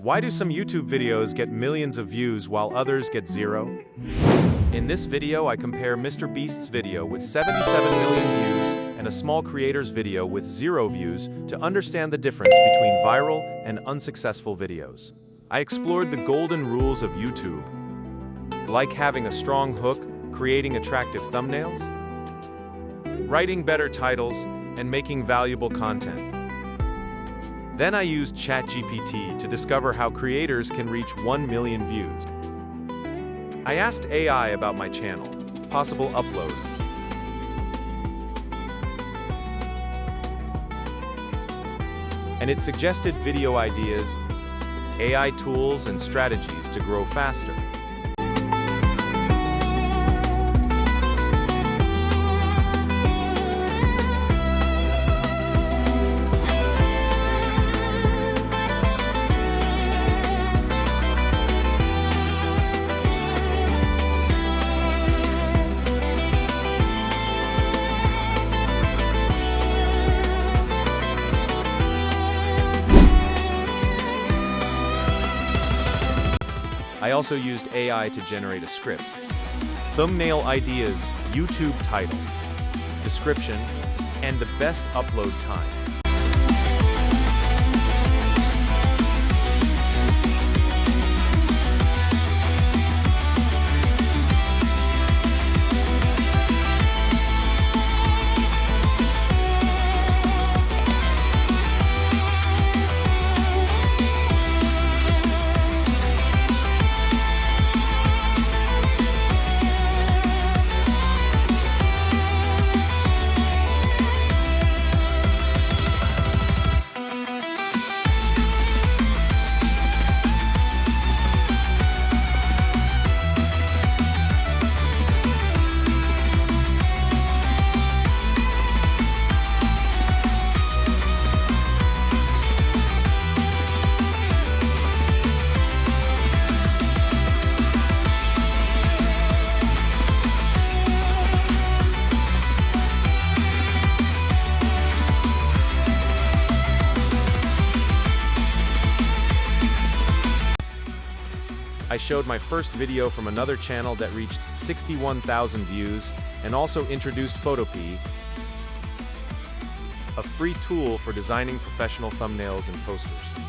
Why do some YouTube videos get millions of views while others get zero? In this video, I compare Mr. Beast's video with 77 million views and a small creator's video with 0 views to understand the difference between viral and unsuccessful videos. I explored the golden rules of YouTube, like having a strong hook, creating attractive thumbnails, writing better titles, and making valuable content. Then I used ChatGPT to discover how creators can reach 1 million views. I asked AI about my channel, possible uploads, and it suggested video ideas, AI tools, and strategies to grow faster. I also used AI to generate a script, thumbnail ideas, YouTube title, description, and the best upload time. I showed my first video from another channel that reached 61,000 views and also introduced Photopea, a free tool for designing professional thumbnails and posters.